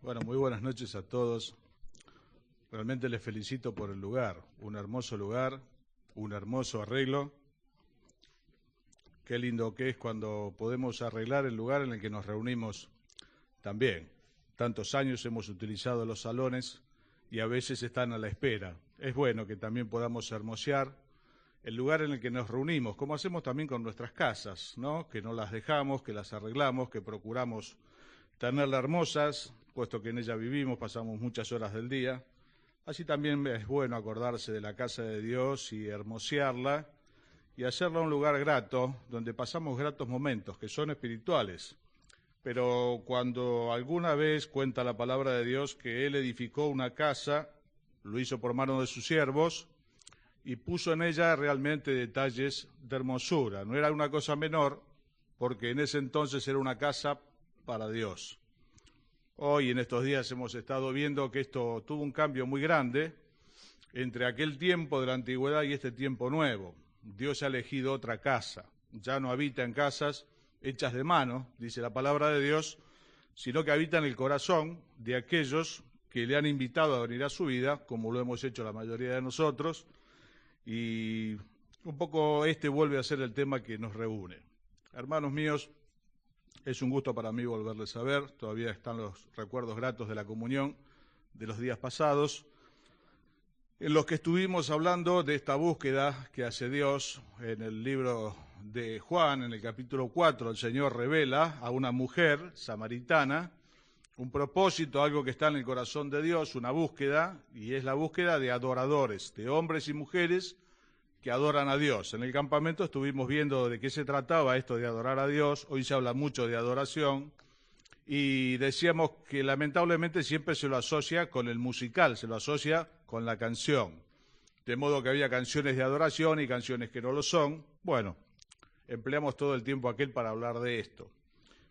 Bueno, muy buenas noches a todos. Realmente les felicito por el lugar, un hermoso arreglo. Qué lindo que es cuando podemos arreglar el lugar en el que nos reunimos también. Tantos años hemos utilizado los salones y a veces están a la espera. Es bueno que también podamos hermosear el lugar en el que nos reunimos, como hacemos también con nuestras casas, ¿no? Que no las dejamos, que las arreglamos, que procuramos tenerlas hermosas, puesto que en ella vivimos, pasamos muchas horas del día. Así también es bueno acordarse de la casa de Dios y hermosearla y hacerla un lugar grato, donde pasamos gratos momentos, que son espirituales. Pero cuando alguna vez cuenta la palabra de Dios que Él edificó una casa, lo hizo por mano de sus siervos, y puso en ella realmente detalles de hermosura. No era una cosa menor, porque en ese entonces era una casa para Dios. Hoy, en estos días, hemos estado viendo que esto tuvo un cambio muy grande entre aquel tiempo de la antigüedad y este tiempo nuevo. Dios ha elegido otra casa. Ya no habita en casas hechas de mano, dice la palabra de Dios, sino que habita en el corazón de aquellos que le han invitado a venir a su vida, como lo hemos hecho la mayoría de nosotros, y un poco este vuelve a ser el tema que nos reúne. Hermanos míos, es un gusto para mí volverles a ver, todavía están los recuerdos gratos de la comunión de los días pasados, en los que estuvimos hablando de esta búsqueda que hace Dios. En el libro de Juan, en el capítulo 4, el Señor revela a una mujer samaritana un propósito, algo que está en el corazón de Dios, una búsqueda, y es la búsqueda de adoradores, de hombres y mujeres que adoran a Dios. En el campamento estuvimos viendo de qué se trataba esto de adorar a Dios. Hoy se habla mucho de adoración y decíamos que lamentablemente siempre se lo asocia con el musical, se lo asocia con la canción. De modo que había canciones de adoración y canciones que no lo son. Bueno, empleamos todo el tiempo aquel para hablar de esto.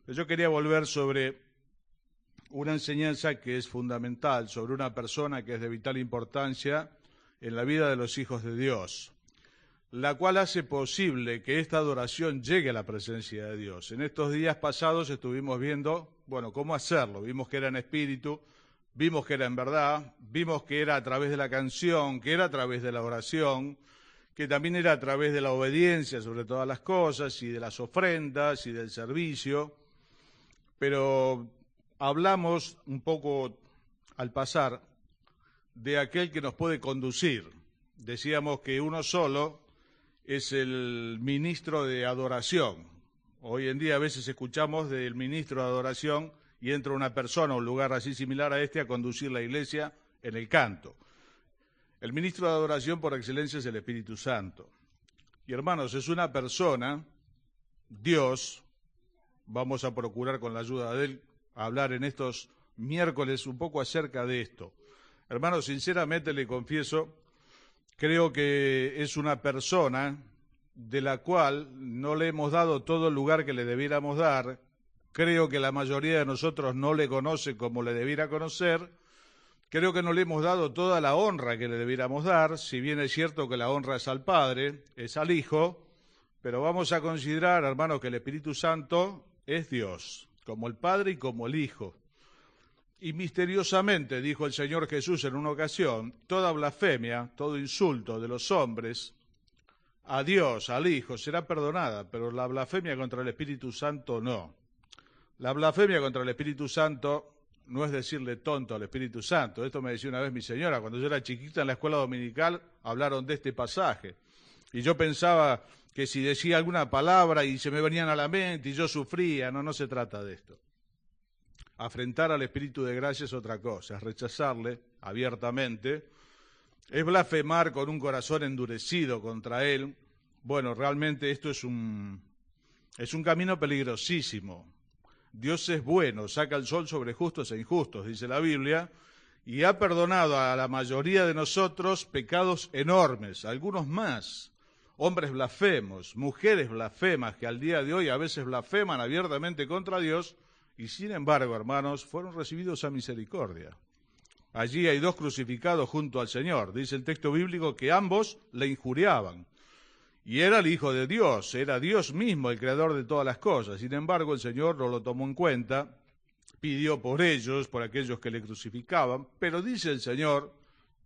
Pero yo quería volver sobre una enseñanza que es fundamental, sobre una persona que es de vital importancia en la vida de los hijos de Dios, la cual hace posible que esta adoración llegue a la presencia de Dios. En estos días pasados estuvimos viendo, cómo hacerlo. Vimos que era en espíritu, vimos que era en verdad, vimos que era a través de la canción, que era a través de la oración, que también era a través de la obediencia sobre todas las cosas, y de las ofrendas, y del servicio. Pero hablamos un poco al pasar de aquel que nos puede conducir. Decíamos que uno solo es el ministro de adoración. Hoy en día a veces escuchamos del ministro de adoración y entra una persona a un lugar así similar a este a conducir la iglesia en el canto. El ministro de adoración por excelencia es el Espíritu Santo. Y hermanos, es una persona, Dios. Vamos a procurar con la ayuda de Él hablar en estos miércoles un poco acerca de esto. Hermanos, sinceramente le confieso, creo que es una persona de la cual no le hemos dado todo el lugar que le debiéramos dar. Creo que la mayoría de nosotros no le conoce como le debiera conocer. Creo que no le hemos dado toda la honra que le debiéramos dar, si bien es cierto que la honra es al Padre, es al Hijo, pero vamos a considerar, hermanos, que el Espíritu Santo es Dios, como el Padre y como el Hijo. Y misteriosamente, dijo el Señor Jesús en una ocasión, toda blasfemia, todo insulto de los hombres a Dios, al Hijo, será perdonada, pero la blasfemia contra el Espíritu Santo no. La blasfemia contra el Espíritu Santo no es decirle tonto al Espíritu Santo. Esto me decía una vez mi señora, cuando yo era chiquita en la escuela dominical, hablaron de este pasaje. Y yo pensaba que si decía alguna palabra y se me venían a la mente y yo sufría, no se trata de esto. Afrentar al Espíritu de gracia es otra cosa, es rechazarle abiertamente, es blasfemar con un corazón endurecido contra Él. Bueno, realmente esto es un camino peligrosísimo. Dios es bueno, saca el sol sobre justos e injustos, dice la Biblia, y ha perdonado a la mayoría de nosotros pecados enormes, algunos más. Hombres blasfemos, mujeres blasfemas, que al día de hoy a veces blasfeman abiertamente contra Dios, y sin embargo, hermanos, fueron recibidos a misericordia. Allí hay dos crucificados junto al Señor. Dice el texto bíblico que ambos le injuriaban. Y era el Hijo de Dios, era Dios mismo el creador de todas las cosas. Sin embargo, el Señor no lo tomó en cuenta, pidió por ellos, por aquellos que le crucificaban, pero dice el Señor,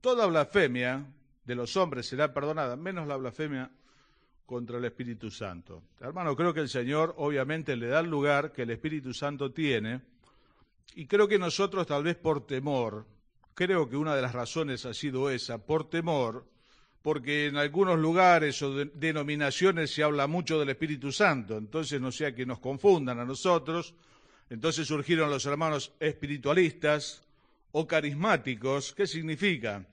toda blasfemia de los hombres será perdonada, menos la blasfemia contra el Espíritu Santo. Hermano, creo que el Señor obviamente le da el lugar que el Espíritu Santo tiene, y creo que nosotros tal vez por temor, creo que una de las razones ha sido esa, por temor, porque en algunos lugares o denominaciones se habla mucho del Espíritu Santo, entonces no sea que nos confundan a nosotros, entonces surgieron los hermanos espiritualistas o carismáticos. ¿Qué significa?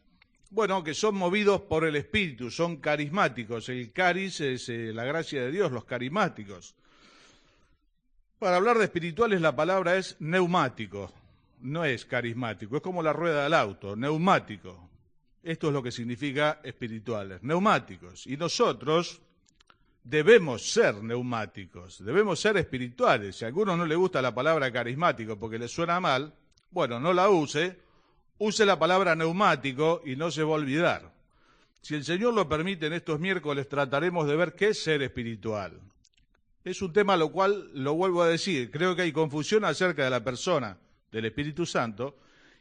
Bueno, que son movidos por el Espíritu, son carismáticos. El caris es la gracia de Dios, los carismáticos. Para hablar de espirituales la palabra es neumático, no es carismático, es como la rueda del auto, neumático. Esto es lo que significa espirituales, neumáticos. Y nosotros debemos ser neumáticos, debemos ser espirituales. Si a alguno no le gusta la palabra carismático porque le suena mal, bueno, no la use la palabra neumático y no se va a olvidar. Si el Señor lo permite, en estos miércoles trataremos de ver qué es ser espiritual. Es un tema lo cual, lo vuelvo a decir, creo que hay confusión acerca de la persona del Espíritu Santo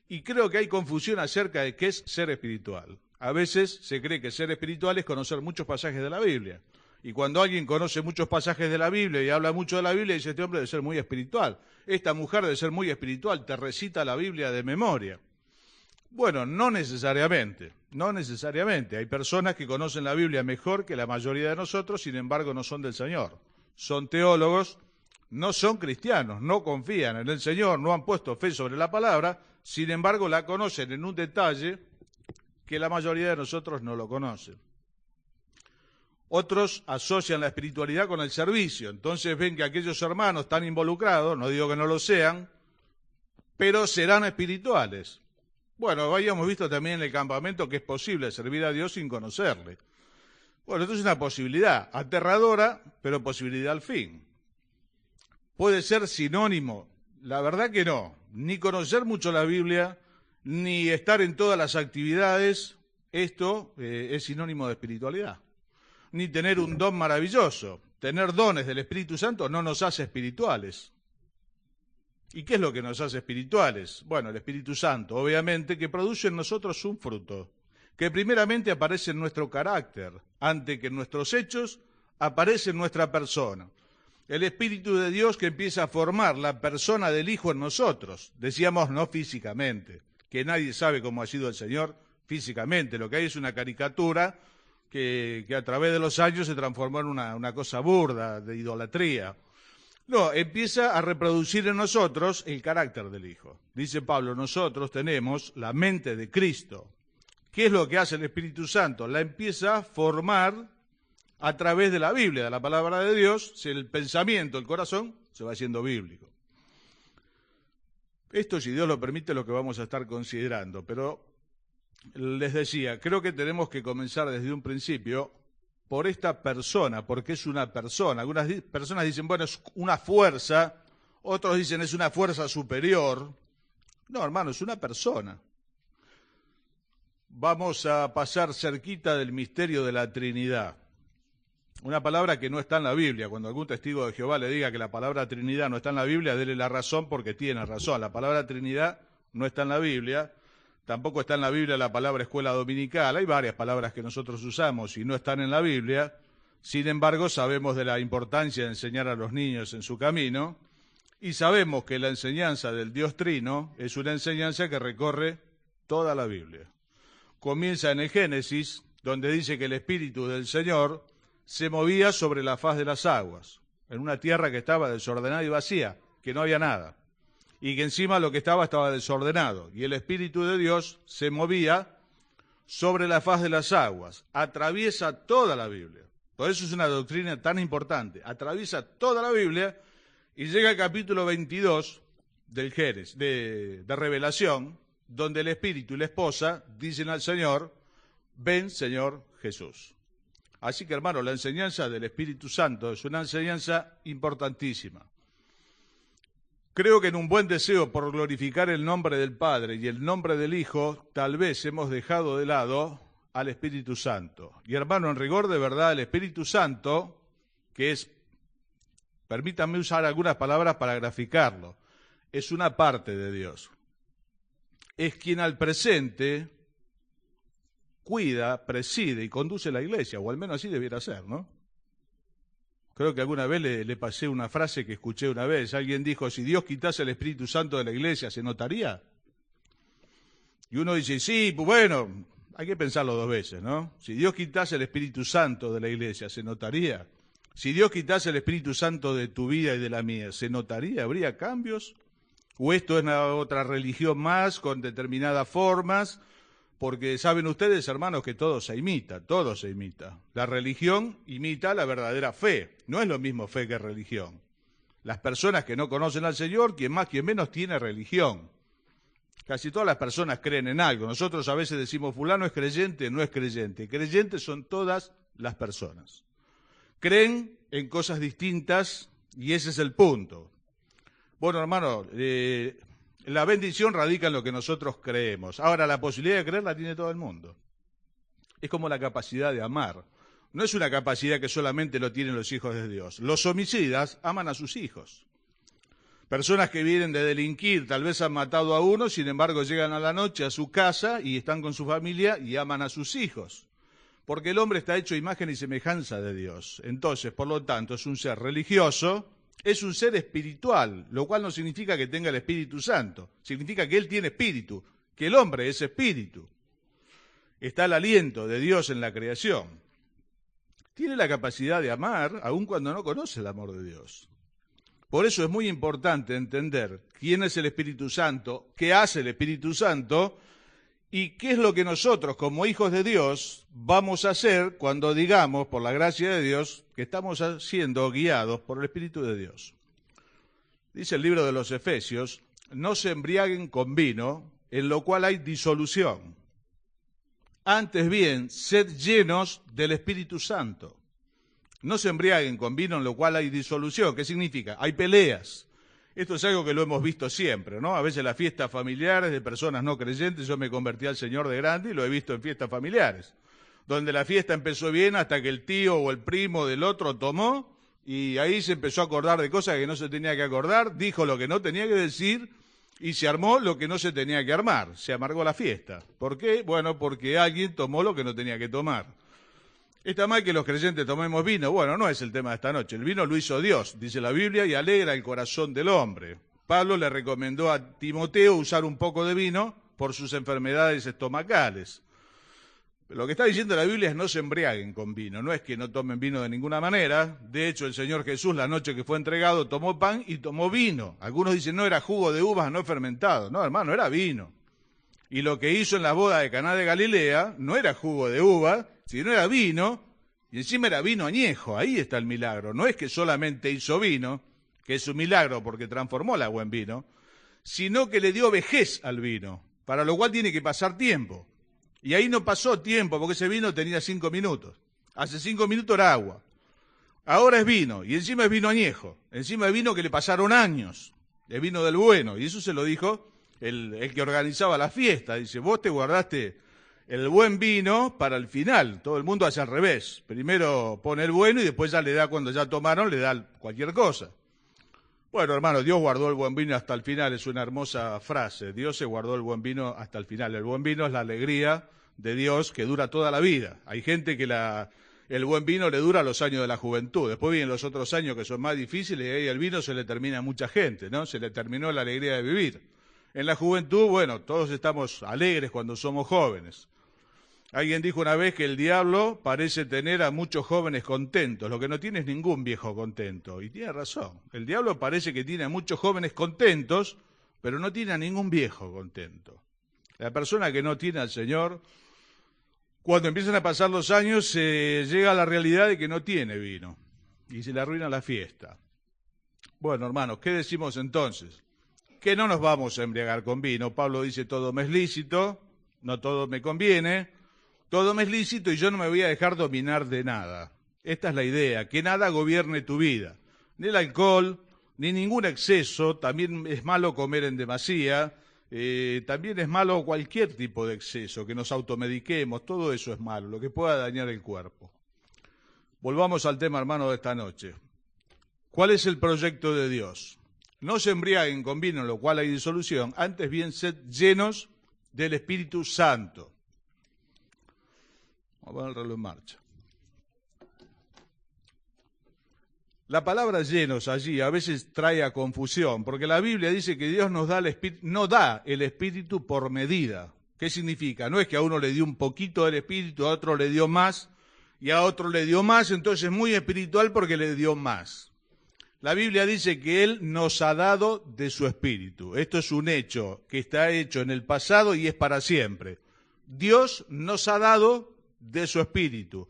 y creo que hay confusión acerca de qué es ser espiritual. A veces se cree que ser espiritual es conocer muchos pasajes de la Biblia. Y cuando alguien conoce muchos pasajes de la Biblia y habla mucho de la Biblia, dice, este hombre debe ser muy espiritual. Esta mujer debe ser muy espiritual, te recita la Biblia de memoria. Bueno, no necesariamente. Hay personas que conocen la Biblia mejor que la mayoría de nosotros, sin embargo no son del Señor. Son teólogos, no son cristianos, no confían en el Señor, no han puesto fe sobre la palabra, sin embargo la conocen en un detalle que la mayoría de nosotros no lo conocen. Otros asocian la espiritualidad con el servicio, entonces ven que aquellos hermanos están involucrados, no digo que no lo sean, pero serán espirituales. Bueno, habíamos visto también en el campamento que es posible servir a Dios sin conocerle. Bueno, esto es una posibilidad, aterradora, pero posibilidad al fin. ¿Puede ser sinónimo? La verdad que no. Ni conocer mucho la Biblia, ni estar en todas las actividades, esto es sinónimo de espiritualidad. Ni tener un don maravilloso. Tener dones del Espíritu Santo no nos hace espirituales. ¿Y qué es lo que nos hace espirituales? Bueno, el Espíritu Santo, obviamente, que produce en nosotros un fruto, que primeramente aparece en nuestro carácter, antes que en nuestros hechos, aparece en nuestra persona. El Espíritu de Dios que empieza a formar la persona del Hijo en nosotros, decíamos no físicamente, que nadie sabe cómo ha sido el Señor físicamente, lo que hay es una caricatura que a través de los años se transformó en una cosa burda, de idolatría. No, empieza a reproducir en nosotros el carácter del Hijo. Dice Pablo, nosotros tenemos la mente de Cristo. ¿Qué es lo que hace el Espíritu Santo? La empieza a formar a través de la Biblia, de la palabra de Dios, el pensamiento, el corazón, se va haciendo bíblico. Esto, si Dios lo permite, es lo que vamos a estar considerando, pero les decía, creo que tenemos que comenzar desde un principio por esta persona, porque es una persona. Algunas personas dicen, bueno, es una fuerza, otros dicen es una fuerza superior. No, hermano, es una persona. Vamos a pasar cerquita del misterio de la Trinidad. Una palabra que no está en la Biblia. Cuando algún testigo de Jehová le diga que la palabra Trinidad no está en la Biblia, dele la razón porque tiene razón. La palabra Trinidad no está en la Biblia. Tampoco está en la Biblia la palabra escuela dominical. Hay varias palabras que nosotros usamos y no están en la Biblia. Sin embargo, sabemos de la importancia de enseñar a los niños en su camino y sabemos que la enseñanza del Dios Trino es una enseñanza que recorre toda la Biblia. Comienza en el Génesis, donde dice que el Espíritu del Señor se movía sobre la faz de las aguas, en una tierra que estaba desordenada y vacía, que no había nada. Y que encima lo que estaba desordenado, y el Espíritu de Dios se movía sobre la faz de las aguas, atraviesa toda la Biblia. Por eso es una doctrina tan importante, atraviesa toda la Biblia y llega al capítulo 22 del Génesis, de Revelación, donde el Espíritu y la esposa dicen al Señor, ven Señor Jesús. Así que hermano, la enseñanza del Espíritu Santo es una enseñanza importantísima. Creo que en un buen deseo por glorificar el nombre del Padre y el nombre del Hijo, tal vez hemos dejado de lado al Espíritu Santo. Y hermano, en rigor de verdad, el Espíritu Santo, que es, permítanme usar algunas palabras para graficarlo, es una parte de Dios. Es quien al presente cuida, preside y conduce la iglesia, o al menos así debiera ser, ¿no? Creo que alguna vez le pasé una frase que escuché una vez. Alguien dijo, si Dios quitase el Espíritu Santo de la iglesia, ¿se notaría? Y uno dice, sí, pues bueno, hay que pensarlo dos veces, ¿no? Si Dios quitase el Espíritu Santo de la iglesia, ¿se notaría? Si Dios quitase el Espíritu Santo de tu vida y de la mía, ¿se notaría? ¿Habría cambios? ¿O esto es una otra religión más con determinadas formas? Porque saben ustedes, hermanos, que todo se imita, todo se imita. La religión imita la verdadera fe. No es lo mismo fe que religión. Las personas que no conocen al Señor, quien más, quien menos, tiene religión. Casi todas las personas creen en algo. Nosotros a veces decimos, fulano es creyente, no es creyente. Creyentes son todas las personas. Creen en cosas distintas y ese es el punto. Bueno, hermano, la bendición radica en lo que nosotros creemos. Ahora, la posibilidad de creer la tiene todo el mundo. Es como la capacidad de amar. No es una capacidad que solamente lo tienen los hijos de Dios. Los homicidas aman a sus hijos. Personas que vienen de delinquir, tal vez han matado a uno, sin embargo llegan a la noche a su casa y están con su familia y aman a sus hijos. Porque el hombre está hecho a imagen y semejanza de Dios. Entonces, por lo tanto, es un ser religioso, es un ser espiritual, lo cual no significa que tenga el Espíritu Santo. Significa que él tiene espíritu, que el hombre es espíritu. Está el aliento de Dios en la creación. Tiene la capacidad de amar, aun cuando no conoce el amor de Dios. Por eso es muy importante entender quién es el Espíritu Santo, qué hace el Espíritu Santo y qué es lo que nosotros, como hijos de Dios, vamos a hacer cuando digamos, por la gracia de Dios, que estamos siendo guiados por el Espíritu de Dios. Dice el libro de los Efesios, no se embriaguen con vino, en lo cual hay disolución. Antes bien, sed llenos del Espíritu Santo. No se embriaguen con vino en lo cual hay disolución. ¿Qué significa? Hay peleas. Esto es algo que lo hemos visto siempre, ¿no? A veces las fiestas familiares de personas no creyentes, yo me convertí al Señor de grande y lo he visto en fiestas familiares, donde la fiesta empezó bien hasta que el tío o el primo del otro tomó y ahí se empezó a acordar de cosas que no se tenía que acordar, dijo lo que no tenía que decir y se armó lo que no se tenía que armar. Se amargó la fiesta. ¿Por qué? Bueno, porque alguien tomó lo que no tenía que tomar. ¿Está mal que los creyentes tomemos vino? Bueno, no es el tema de esta noche. El vino lo hizo Dios, dice la Biblia, y alegra el corazón del hombre. Pablo le recomendó a Timoteo usar un poco de vino por sus enfermedades estomacales. Lo que está diciendo la Biblia es no se embriaguen con vino, no es que no tomen vino de ninguna manera. De hecho, el Señor Jesús, la noche que fue entregado, tomó pan y tomó vino. Algunos dicen, no, era jugo de uvas no fermentado. No, hermano, era vino. Y lo que hizo en la boda de Caná de Galilea no era jugo de uva, sino era vino, y encima era vino añejo. Ahí está el milagro. No es que solamente hizo vino, que es un milagro porque transformó el agua en vino, sino que le dio vejez al vino, para lo cual tiene que pasar tiempo. Y ahí no pasó tiempo, porque ese vino tenía 5 minutos. Hace 5 minutos era agua. Ahora es vino, y encima es vino añejo. Encima es vino que le pasaron años. Es vino del bueno, y eso se lo dijo el que organizaba la fiesta. Dice, vos te guardaste el buen vino para el final. Todo el mundo hace al revés. Primero pone el bueno y después ya le da, cuando ya tomaron, le da cualquier cosa. Bueno, hermano, Dios guardó el buen vino hasta el final. Es una hermosa frase. Dios se guardó el buen vino hasta el final. El buen vino es la alegría de Dios que dura toda la vida. Hay gente que el buen vino le dura los años de la juventud. Después vienen los otros años que son más difíciles y ahí el vino se le termina a mucha gente, ¿no? Se le terminó la alegría de vivir. En la juventud, bueno, todos estamos alegres cuando somos jóvenes. Alguien dijo una vez que el diablo parece tener a muchos jóvenes contentos, lo que no tiene es ningún viejo contento. Y tiene razón, el diablo parece que tiene a muchos jóvenes contentos, pero no tiene a ningún viejo contento. La persona que no tiene al Señor, cuando empiezan a pasar los años, se llega a la realidad de que no tiene vino y se le arruina la fiesta. Bueno, hermanos, ¿qué decimos entonces? Que no nos vamos a embriagar con vino. Pablo dice, todo me es lícito, no todo me conviene, todo me es lícito y yo no me voy a dejar dominar de nada. Esta es la idea, que nada gobierne tu vida. Ni el alcohol, ni ningún exceso, también es malo comer en demasía, también es malo cualquier tipo de exceso, que nos automediquemos, todo eso es malo, lo que pueda dañar el cuerpo. Volvamos al tema, hermano, de esta noche. ¿Cuál es el proyecto de Dios? No se embriaguen con vino, en lo cual hay disolución, antes bien sed llenos del Espíritu Santo. Vamos a poner el reloj en marcha. La palabra llenos allí a veces trae a confusión, porque la Biblia dice que Dios nos da no da el Espíritu por medida. ¿Qué significa? No es que a uno le dio un poquito del Espíritu, a otro le dio más, y a otro le dio más, entonces es muy espiritual porque le dio más. La Biblia dice que Él nos ha dado de su Espíritu. Esto es un hecho que está hecho en el pasado y es para siempre. Dios nos ha dado de su Espíritu.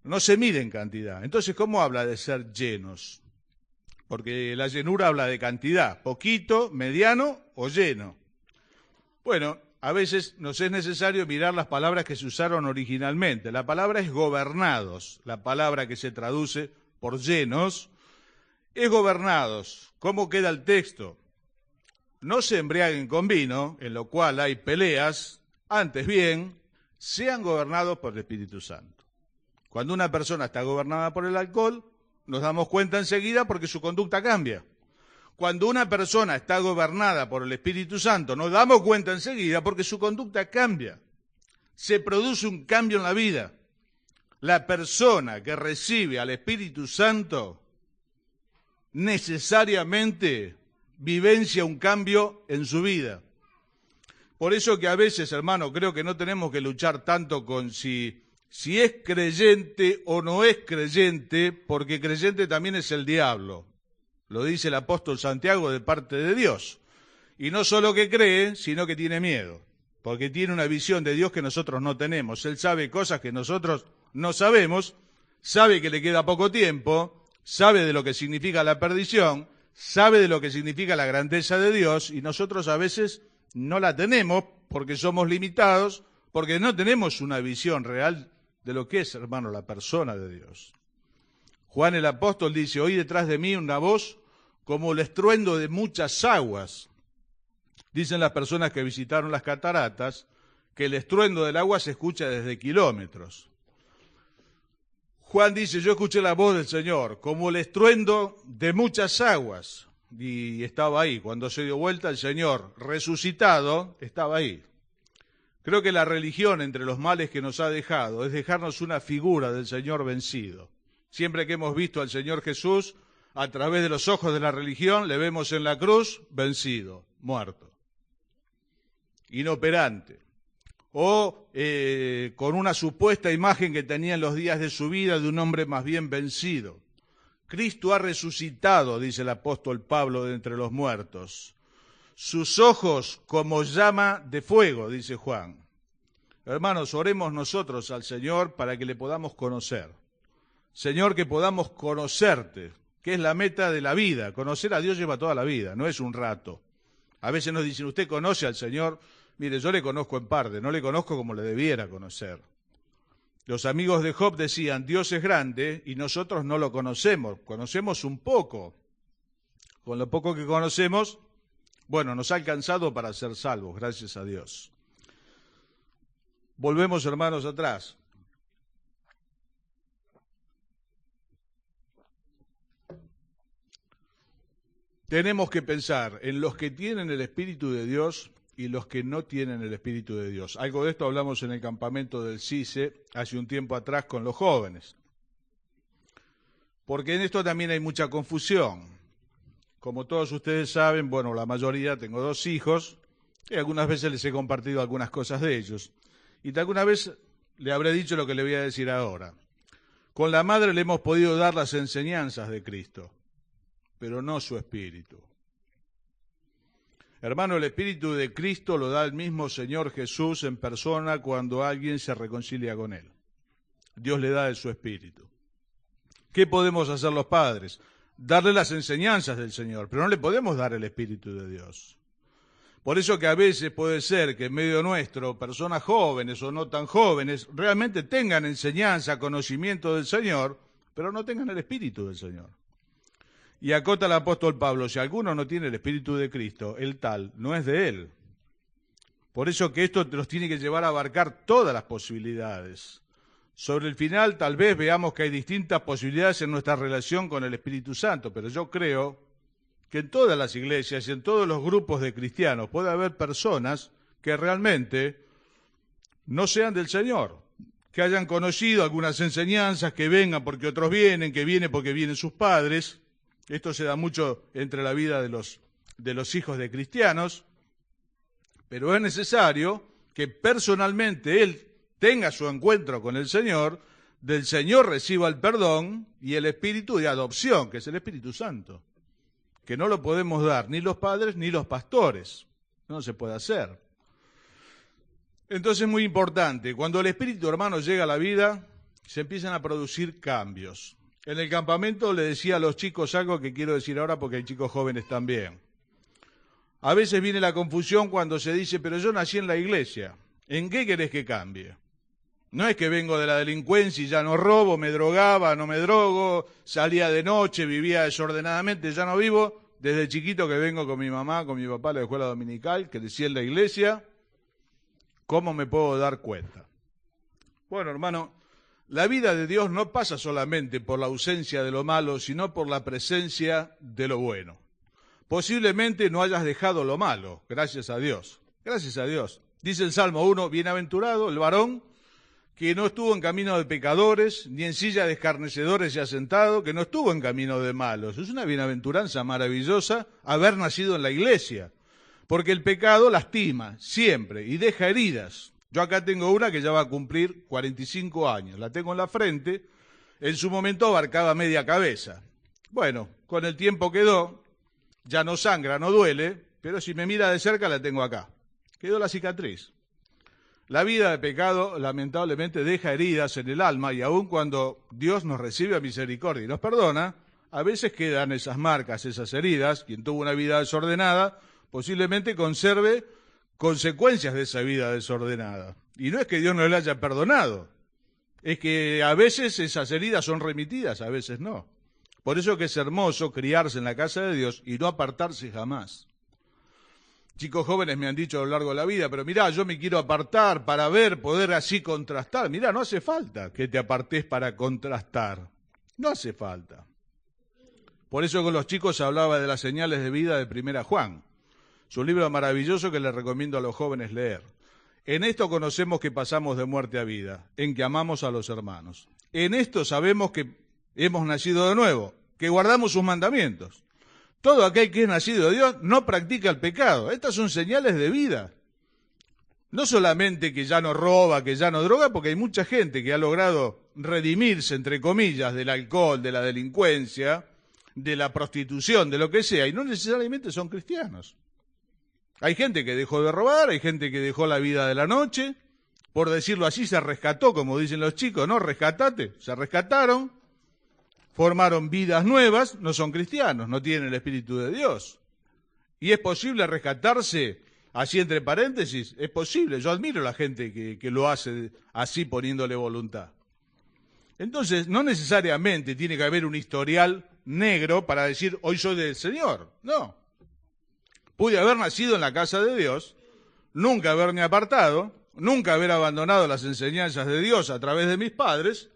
No se mide en cantidad. Entonces, ¿cómo habla de ser llenos? Porque la llenura habla de cantidad, poquito, mediano o lleno. Bueno, a veces nos es necesario mirar las palabras que se usaron originalmente. La palabra es gobernados, la palabra que se traduce por llenos es gobernados. ¿Cómo queda el texto? No se embriaguen con vino, en lo cual hay peleas, antes bien, sean gobernados por el Espíritu Santo. Cuando una persona está gobernada por el alcohol, nos damos cuenta enseguida porque su conducta cambia. Cuando una persona está gobernada por el Espíritu Santo, nos damos cuenta enseguida porque su conducta cambia. Se produce un cambio en la vida. La persona que recibe al Espíritu Santo necesariamente vivencia un cambio en su vida. Por eso que a veces, hermano, creo que no tenemos que luchar tanto con si es creyente o no es creyente, porque creyente también es el diablo. Lo dice el apóstol Santiago de parte de Dios. Y no solo que cree, sino que tiene miedo, porque tiene una visión de Dios que nosotros no tenemos. Él sabe cosas que nosotros no sabemos, sabe que le queda poco tiempo, sabe de lo que significa la perdición, sabe de lo que significa la grandeza de Dios, y nosotros a veces no la tenemos porque somos limitados, porque no tenemos una visión real de lo que es, hermano, la persona de Dios. Juan el apóstol dice, oí detrás de mí una voz como el estruendo de muchas aguas. Dicen las personas que visitaron las cataratas que el estruendo del agua se escucha desde kilómetros. Juan dice, yo escuché la voz del Señor como el estruendo de muchas aguas. Y estaba ahí, cuando se dio vuelta el Señor resucitado, estaba ahí. Creo que la religión, entre los males que nos ha dejado, es dejarnos una figura del Señor vencido. Siempre que hemos visto al Señor Jesús, a través de los ojos de la religión, le vemos en la cruz vencido, muerto, inoperante. O con una supuesta imagen que tenía en los días de su vida de un hombre más bien vencido. Cristo ha resucitado, dice el apóstol Pablo, de entre los muertos. Sus ojos como llama de fuego, dice Juan. Hermanos, oremos nosotros al Señor para que le podamos conocer. Señor, que podamos conocerte, que es la meta de la vida. Conocer a Dios lleva toda la vida, no es un rato. A veces nos dicen, ¿usted conoce al Señor? Mire, yo le conozco en parte, no le conozco como le debiera conocer. Los amigos de Job decían, Dios es grande y nosotros no lo conocemos un poco. Con lo poco que conocemos, bueno, nos ha alcanzado para ser salvos, gracias a Dios. Volvemos, hermanos, atrás. Tenemos que pensar en los que tienen el Espíritu de Dios y los que no tienen el Espíritu de Dios. Algo de esto hablamos en el campamento del CICE hace un tiempo atrás con los jóvenes. Porque en esto también hay mucha confusión. Como todos ustedes saben, bueno, la mayoría, tengo 2 hijos, y algunas veces les he compartido algunas cosas de ellos. Y alguna vez le habré dicho lo que le voy a decir ahora. Con la madre le hemos podido dar las enseñanzas de Cristo, pero no su espíritu. Hermano, el Espíritu de Cristo lo da el mismo Señor Jesús en persona cuando alguien se reconcilia con Él. Dios le da de su Espíritu. ¿Qué podemos hacer los padres? Darle las enseñanzas del Señor, pero no le podemos dar el Espíritu de Dios. Por eso que a veces puede ser que en medio nuestro, personas jóvenes o no tan jóvenes, realmente tengan enseñanza, conocimiento del Señor, pero no tengan el Espíritu del Señor. Y acota el apóstol Pablo, si alguno no tiene el Espíritu de Cristo, el tal no es de él. Por eso que esto nos tiene que llevar a abarcar todas las posibilidades. Sobre el final tal vez veamos que hay distintas posibilidades en nuestra relación con el Espíritu Santo, pero yo creo que en todas las iglesias y en todos los grupos de cristianos puede haber personas que realmente no sean del Señor, que hayan conocido algunas enseñanzas, que vengan porque otros vienen, que vienen porque vienen sus padres. Esto se da mucho entre la vida de los hijos de cristianos, pero es necesario que personalmente él tenga su encuentro con el Señor, del Señor reciba el perdón y el espíritu de adopción, que es el Espíritu Santo, que no lo podemos dar ni los padres ni los pastores, no se puede hacer. Entonces es muy importante, cuando el Espíritu, hermano, llega a la vida, se empiezan a producir cambios. En el campamento le decía a los chicos algo que quiero decir ahora porque hay chicos jóvenes también. A veces viene la confusión cuando se dice, pero yo nací en la iglesia, ¿en qué querés que cambie? No es que vengo de la delincuencia y ya no robo, me drogaba, no me drogo, salía de noche, vivía desordenadamente, ya no vivo. Desde chiquito que vengo con mi mamá, con mi papá a la escuela dominical, crecí en la iglesia. ¿Cómo me puedo dar cuenta? Bueno, hermano, la vida de Dios no pasa solamente por la ausencia de lo malo, sino por la presencia de lo bueno. Posiblemente no hayas dejado lo malo, gracias a Dios. Gracias a Dios. Dice el Salmo 1, bienaventurado el varón que no estuvo en camino de pecadores, ni en silla de escarnecedores se ha sentado, que no estuvo en camino de malos. Es una bienaventuranza maravillosa haber nacido en la iglesia. Porque el pecado lastima siempre y deja heridas. Yo acá tengo una que ya va a cumplir 45 años. La tengo en la frente. En su momento abarcaba media cabeza. Bueno, con el tiempo quedó. Ya no sangra, no duele. Pero si me mira de cerca la tengo acá. Quedó la cicatriz. La vida de pecado lamentablemente deja heridas en el alma. Y aun cuando Dios nos recibe a misericordia y nos perdona, a veces quedan esas marcas, esas heridas. Quien tuvo una vida desordenada posiblemente conserve consecuencias de esa vida desordenada. Y no es que Dios no le haya perdonado, es que a veces esas heridas son remitidas, a veces no. Por eso que es hermoso criarse en la casa de Dios y no apartarse jamás. Chicos jóvenes me han dicho a lo largo de la vida, pero mirá, yo me quiero apartar para ver, poder así contrastar. Mirá, no hace falta que te apartes para contrastar, no hace falta. Por eso con los chicos hablaba de las señales de vida de Primera Juan. Es un libro maravilloso que les recomiendo a los jóvenes leer. En esto conocemos que pasamos de muerte a vida, en que amamos a los hermanos. En esto sabemos que hemos nacido de nuevo, que guardamos sus mandamientos. Todo aquel que es nacido de Dios no practica el pecado. Estas son señales de vida. No solamente que ya no roba, que ya no droga, porque hay mucha gente que ha logrado redimirse, entre comillas, del alcohol, de la delincuencia, de la prostitución, de lo que sea, y no necesariamente son cristianos. Hay gente que dejó de robar, hay gente que dejó la vida de la noche, por decirlo así, se rescató, como dicen los chicos, ¿no? Rescatate, se rescataron, formaron vidas nuevas, no son cristianos, no tienen el Espíritu de Dios. Y es posible rescatarse, así entre paréntesis, es posible, yo admiro a la gente que lo hace así poniéndole voluntad. Entonces, no necesariamente tiene que haber un historial negro para decir, hoy soy del Señor, no. Pude haber nacido en la casa de Dios, nunca haberme apartado, nunca haber abandonado las enseñanzas de Dios a través de mis padres.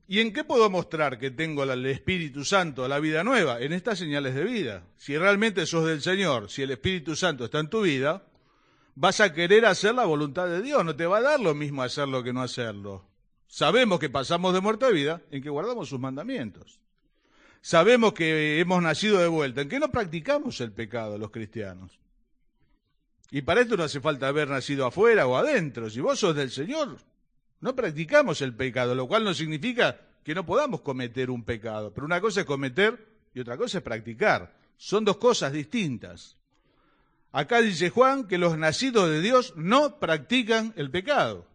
¿Y en qué puedo mostrar que tengo el Espíritu Santo, la vida nueva? En estas señales de vida. Si realmente sos del Señor, si el Espíritu Santo está en tu vida, vas a querer hacer la voluntad de Dios, no te va a dar lo mismo hacerlo que no hacerlo. Sabemos que pasamos de muerte a vida en que guardamos sus mandamientos. Sabemos que hemos nacido de vuelta, en que no practicamos el pecado los cristianos. Y para esto no hace falta haber nacido afuera o adentro. Si vos sos del Señor, no practicamos el pecado, lo cual no significa que no podamos cometer un pecado. Pero una cosa es cometer y otra cosa es practicar. Son dos cosas distintas. Acá dice Juan que los nacidos de Dios no practican el pecado,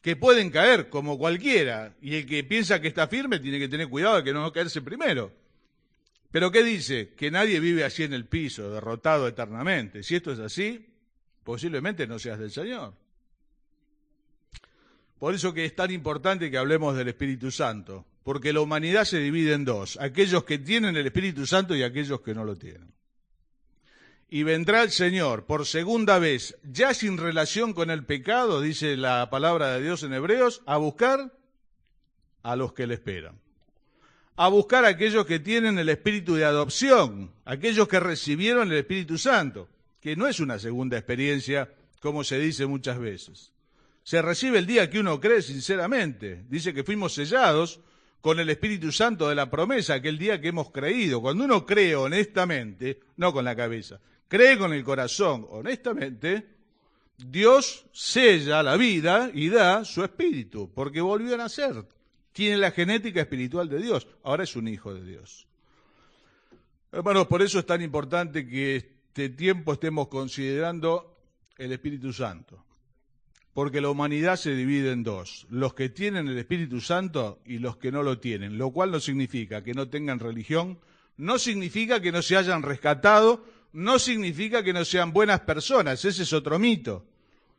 que pueden caer como cualquiera, y el que piensa que está firme tiene que tener cuidado de que no caerse primero. Pero ¿qué dice? Que nadie vive así en el piso, derrotado eternamente. Si esto es así, posiblemente no seas del Señor. Por eso que es tan importante que hablemos del Espíritu Santo, porque la humanidad se divide en dos, aquellos que tienen el Espíritu Santo y aquellos que no lo tienen. Y vendrá el Señor por segunda vez, ya sin relación con el pecado, dice la palabra de Dios en Hebreos, a buscar a los que le esperan. a buscar a aquellos que tienen el espíritu de adopción, aquellos que recibieron el Espíritu Santo, que no es una segunda experiencia, como se dice muchas veces. Se recibe el día que uno cree sinceramente. Dice que fuimos sellados con el Espíritu Santo de la promesa, aquel día que hemos creído. Cuando uno cree honestamente, no con la cabeza, cree con el corazón honestamente, Dios sella la vida y da su espíritu, porque volvió a nacer. Tiene la genética espiritual de Dios, ahora es un hijo de Dios. Hermanos, por eso es tan importante que este tiempo estemos considerando el Espíritu Santo, porque la humanidad se divide en dos, los que tienen el Espíritu Santo y los que no lo tienen, lo cual no significa que no tengan religión, no significa que no se hayan rescatado, no significa que no sean buenas personas, ese es otro mito.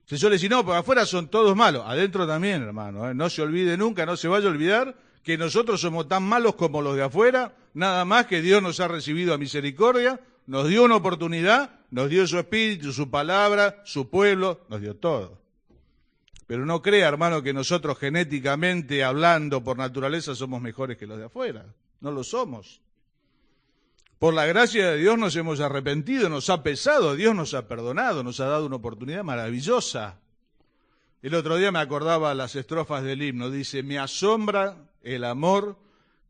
Se suele decir, no, porque afuera son todos malos, adentro también, hermano, no se olvide nunca, no se vaya a olvidar que nosotros somos tan malos como los de afuera, nada más que Dios nos ha recibido a misericordia, nos dio una oportunidad, nos dio su espíritu, su palabra, su pueblo, nos dio todo. Pero no crea, hermano, que nosotros genéticamente hablando, por naturaleza, somos mejores que los de afuera, no lo somos. Por la gracia de Dios nos hemos arrepentido, nos ha pesado, Dios nos ha perdonado, nos ha dado una oportunidad maravillosa. El otro día me acordaba las estrofas del himno, dice, me asombra el amor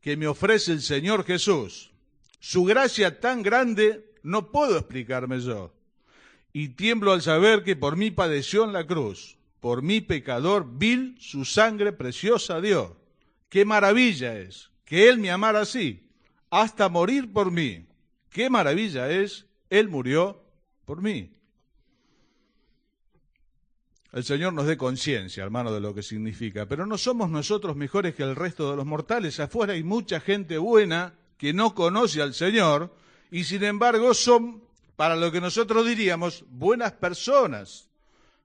que me ofrece el Señor Jesús. Su gracia tan grande no puedo explicarme yo. Y tiemblo al saber que por mí padeció en la cruz, por mí pecador vil su sangre preciosa dio. Qué maravilla es que Él me amara así, hasta morir por mí. Qué maravilla es, Él murió por mí. El Señor nos dé conciencia, hermano, de lo que significa, pero no somos nosotros mejores que el resto de los mortales. Afuera hay mucha gente buena que no conoce al Señor y sin embargo son, para lo que nosotros diríamos, buenas personas.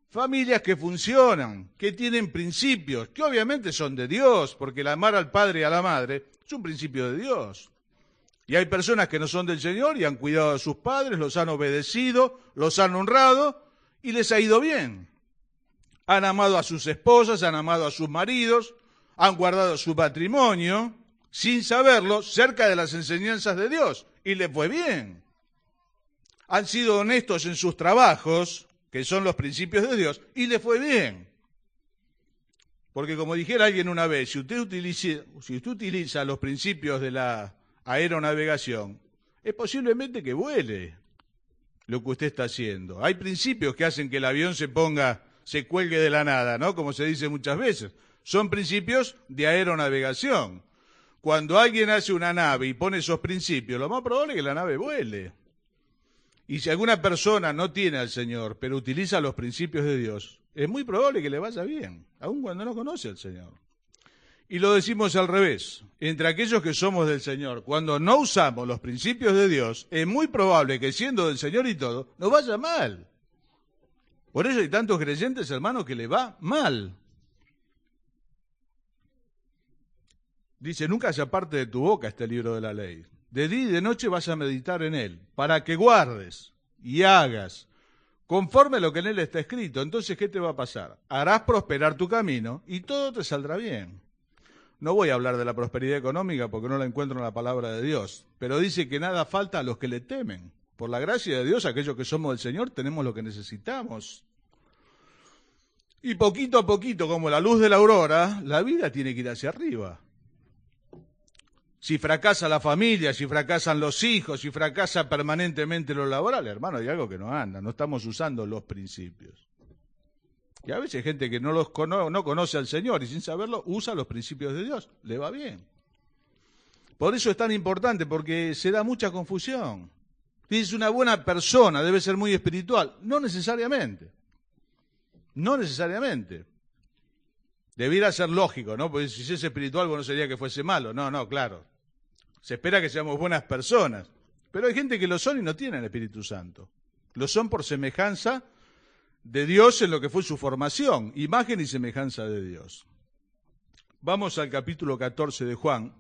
Familias que funcionan, que tienen principios, que obviamente son de Dios, porque el amar al padre y a la madre es un principio de Dios. Y hay personas que no son del Señor y han cuidado a sus padres, los han obedecido, los han honrado y les ha ido bien. Han amado a sus esposas, han amado a sus maridos, han guardado su patrimonio, sin saberlo, cerca de las enseñanzas de Dios, y les fue bien. Han sido honestos en sus trabajos, que son los principios de Dios, y les fue bien. Porque como dijera alguien una vez, si usted utiliza los principios de la aeronavegación, es posiblemente que vuele lo que usted está haciendo. Hay principios que hacen que el avión se cuelgue de la nada, ¿no? Como se dice muchas veces. Son principios de aeronavegación. Cuando alguien hace una nave y pone esos principios, lo más probable es que la nave vuele. Y si alguna persona no tiene al Señor, pero utiliza los principios de Dios, es muy probable que le vaya bien, aun cuando no conoce al Señor. Y lo decimos al revés, entre aquellos que somos del Señor, cuando no usamos los principios de Dios, es muy probable que siendo del Señor y todo, nos vaya mal. Por eso hay tantos creyentes, hermanos, que le va mal. Dice, nunca se aparte de tu boca este libro de la ley. De día y de noche vas a meditar en él, para que guardes y hagas conforme a lo que en él está escrito. Entonces, ¿qué te va a pasar? Harás prosperar tu camino y todo te saldrá bien. No voy a hablar de la prosperidad económica porque no la encuentro en la palabra de Dios, pero dice que nada falta a los que le temen. Por la gracia de Dios, aquellos que somos del Señor, tenemos lo que necesitamos. Y poquito a poquito, como la luz de la aurora, la vida tiene que ir hacia arriba. Si fracasa la familia, si fracasan los hijos, si fracasa permanentemente lo laboral, hermano, hay algo que no anda, no estamos usando los principios. Y a veces hay gente que no conoce al Señor y sin saberlo usa los principios de Dios, le va bien. Por eso es tan importante, porque se da mucha confusión. Dice, una buena persona debe ser muy espiritual. No necesariamente. No necesariamente. Debiera ser lógico, ¿no? Porque si es espiritual, bueno, sería que fuese malo. No, claro. Se espera que seamos buenas personas. Pero hay gente que lo son y no tienen el Espíritu Santo. Lo son por semejanza de Dios en lo que fue su formación, imagen y semejanza de Dios. Vamos al capítulo 14 de Juan.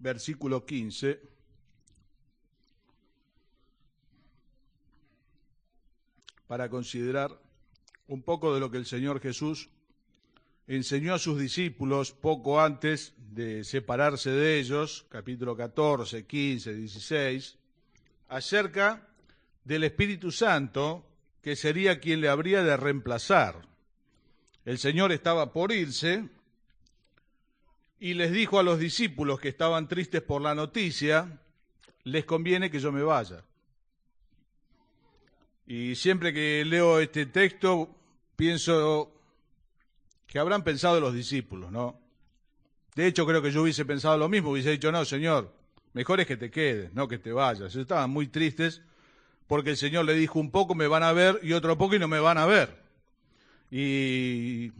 Versículo 15. para considerar un poco de lo que el Señor Jesús enseñó a sus discípulos poco antes de separarse de ellos, capítulo 14, 15, 16, acerca del Espíritu Santo, que sería quien le habría de reemplazar. El Señor estaba por irse y les dijo a los discípulos que estaban tristes por la noticia, les conviene que yo me vaya. Y siempre que leo este texto pienso que habrán pensado los discípulos, ¿no? De hecho, creo que yo hubiese pensado lo mismo, hubiese dicho, no, Señor, mejor es que te quedes, no que te vayas. Ellos estaban muy tristes porque el Señor le dijo un poco me van a ver y otro poco y no me van a ver. Y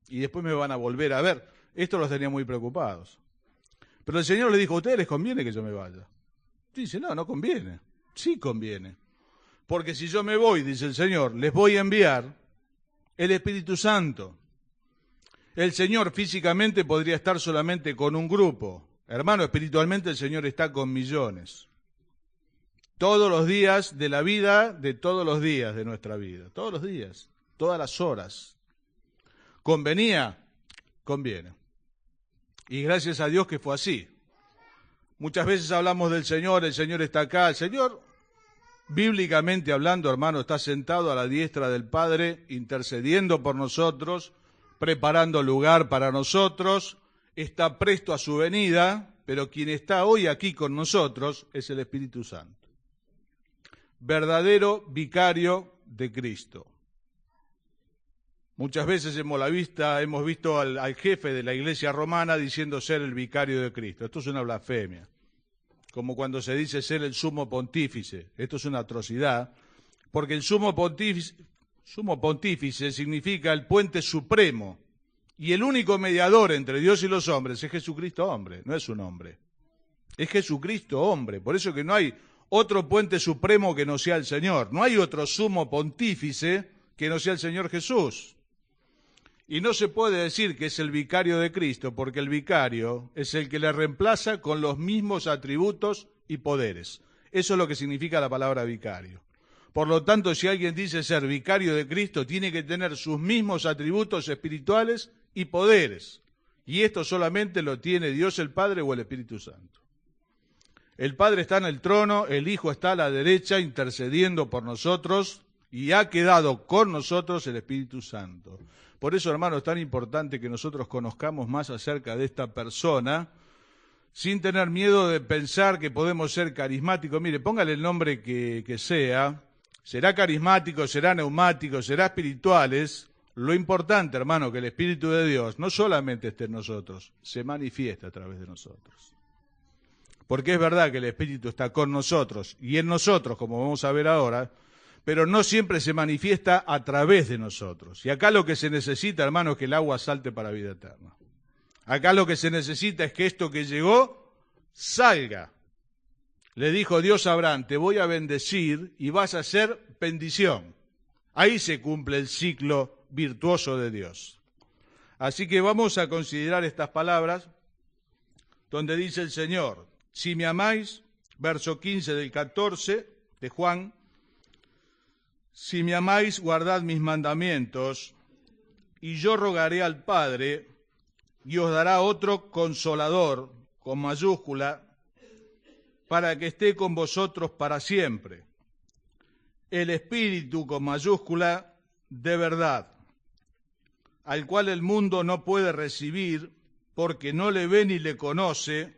después me van a volver a ver. Esto los tenía muy preocupados. Pero el Señor le dijo, a ustedes les conviene que yo me vaya. Dice, no conviene. Sí conviene. Porque si yo me voy, dice el Señor, les voy a enviar el Espíritu Santo. El Señor físicamente podría estar solamente con un grupo. Hermano, espiritualmente el Señor está con millones. Todos los días de la vida, de todos los días de nuestra vida. Todos los días, todas las horas. ¿Convenía? Conviene. Y gracias a Dios que fue así. Muchas veces hablamos del Señor, el Señor está acá. El Señor, bíblicamente hablando, hermano, está sentado a la diestra del Padre, intercediendo por nosotros, preparando lugar para nosotros, está presto a su venida, pero quien está hoy aquí con nosotros es el Espíritu Santo. Verdadero vicario de Cristo. Muchas veces hemos visto al jefe de la Iglesia romana diciendo ser el vicario de Cristo. Esto es una blasfemia. Como cuando se dice ser el sumo pontífice. Esto es una atrocidad, porque el sumo pontífice significa el puente supremo. Y el único mediador entre Dios y los hombres es Jesucristo hombre, no es un hombre. Es Jesucristo hombre. Por eso que no hay otro puente supremo que no sea el Señor. No hay otro sumo pontífice que no sea el Señor Jesús. Y no se puede decir que es el vicario de Cristo, porque el vicario es el que le reemplaza con los mismos atributos y poderes. Eso es lo que significa la palabra vicario. Por lo tanto, si alguien dice ser vicario de Cristo, tiene que tener sus mismos atributos espirituales y poderes. Y esto solamente lo tiene Dios el Padre o el Espíritu Santo. El Padre está en el trono, el Hijo está a la derecha intercediendo por nosotros y ha quedado con nosotros el Espíritu Santo. Por eso, hermano, es tan importante que nosotros conozcamos más acerca de esta persona, sin tener miedo de pensar que podemos ser carismáticos. Mire, póngale el nombre que sea, será carismático, será neumático, será espirituales. Lo importante, hermano, que el Espíritu de Dios no solamente esté en nosotros, se manifiesta a través de nosotros. Porque es verdad que el Espíritu está con nosotros y en nosotros, como vamos a ver ahora, pero no siempre se manifiesta a través de nosotros. Y acá lo que se necesita, hermano, es que el agua salte para vida eterna. Acá lo que se necesita es que esto que llegó salga. Le dijo Dios a Abraham, te voy a bendecir y vas a ser bendición. Ahí se cumple el ciclo virtuoso de Dios. Así que vamos a considerar estas palabras donde dice el Señor, si me amáis, verso 15 del 14 de Juan, si me amáis, guardad mis mandamientos, y yo rogaré al Padre, y os dará otro consolador, con mayúscula, para que esté con vosotros para siempre. El Espíritu, con mayúscula, de verdad, al cual el mundo no puede recibir, porque no le ve ni le conoce,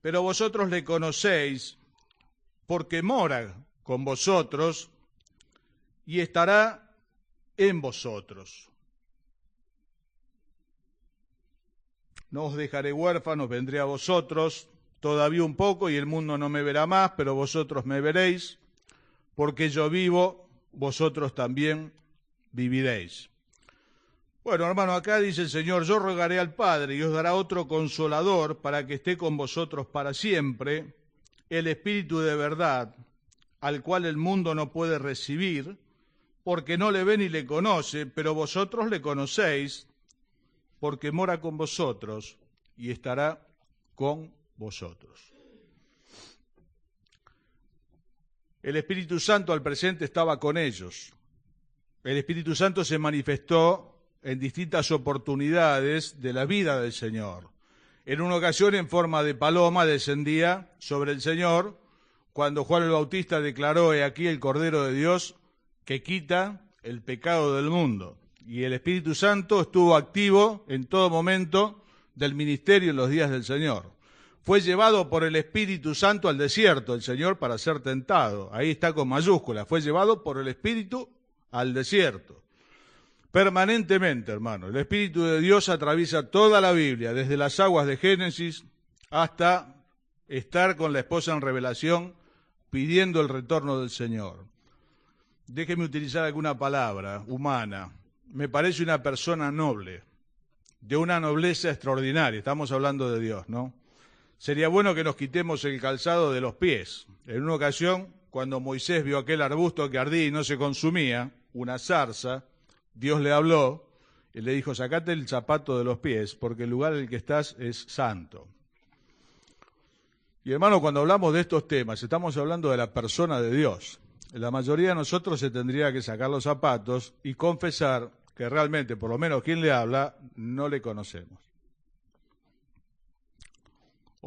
pero vosotros le conocéis, porque mora con vosotros, y estará en vosotros. No os dejaré huérfanos, vendré a vosotros todavía un poco, y el mundo no me verá más, pero vosotros me veréis, porque yo vivo, vosotros también viviréis. Bueno, hermano, acá dice el Señor, yo rogaré al Padre y os dará otro consolador para que esté con vosotros para siempre, el Espíritu de verdad, al cual el mundo no puede recibir, porque no le ve ni le conoce, pero vosotros le conocéis, porque mora con vosotros y estará con vosotros. El Espíritu Santo al presente estaba con ellos. El Espíritu Santo se manifestó en distintas oportunidades de la vida del Señor. En una ocasión, en forma de paloma, descendía sobre el Señor cuando Juan el Bautista declaró: «He aquí el Cordero de Dios que quita el pecado del mundo». Y el Espíritu Santo estuvo activo en todo momento del ministerio en los días del Señor. Fue llevado por el Espíritu Santo al desierto el Señor para ser tentado. Ahí está con mayúsculas. Fue llevado por el Espíritu al desierto. Permanentemente, hermano. El Espíritu de Dios atraviesa toda la Biblia, desde las aguas de Génesis hasta estar con la esposa en Revelación pidiendo el retorno del Señor. Déjeme utilizar alguna palabra humana. Me parece una persona noble, de una nobleza extraordinaria. Estamos hablando de Dios, ¿no? Sería bueno que nos quitemos el calzado de los pies. En una ocasión, cuando Moisés vio aquel arbusto que ardía y no se consumía, una zarza, Dios le habló y le dijo: «Sacate el zapato de los pies, porque el lugar en el que estás es santo». Y hermano, cuando hablamos de estos temas, estamos hablando de la persona de Dios. La mayoría de nosotros se tendría que sacar los zapatos y confesar que realmente, por lo menos quien le habla, no le conocemos.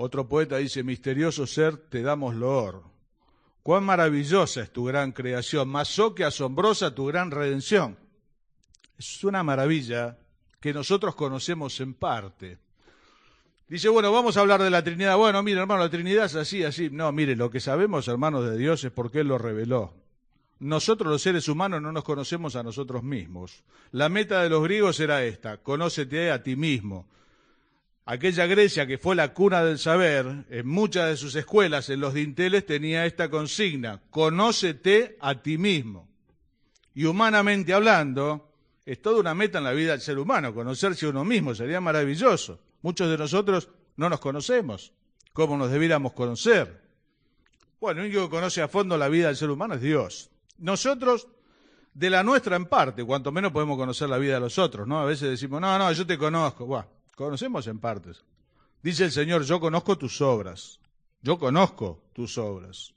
Otro poeta dice: «Misterioso ser, te damos loor. Cuán maravillosa es tu gran creación, más que asombrosa tu gran redención». Es una maravilla que nosotros conocemos en parte. Dice: «Bueno, vamos a hablar de la Trinidad». Bueno, mire, hermano, la Trinidad es así, así. No, mire, lo que sabemos, hermanos, de Dios es porque Él lo reveló. Nosotros, los seres humanos, no nos conocemos a nosotros mismos. La meta de los griegos era esta: conócete a ti mismo. Aquella Grecia que fue la cuna del saber, en muchas de sus escuelas, en los dinteles, tenía esta consigna: conócete a ti mismo. Y humanamente hablando, es toda una meta en la vida del ser humano, conocerse a uno mismo, sería maravilloso. Muchos de nosotros no nos conocemos como nos debiéramos conocer. Bueno, el único que conoce a fondo la vida del ser humano es Dios. Nosotros, de la nuestra en parte, cuanto menos podemos conocer la vida de los otros, ¿no? A veces decimos: no, yo te conozco. Buah, conocemos en partes. Dice el Señor: yo conozco tus obras. Yo conozco tus obras.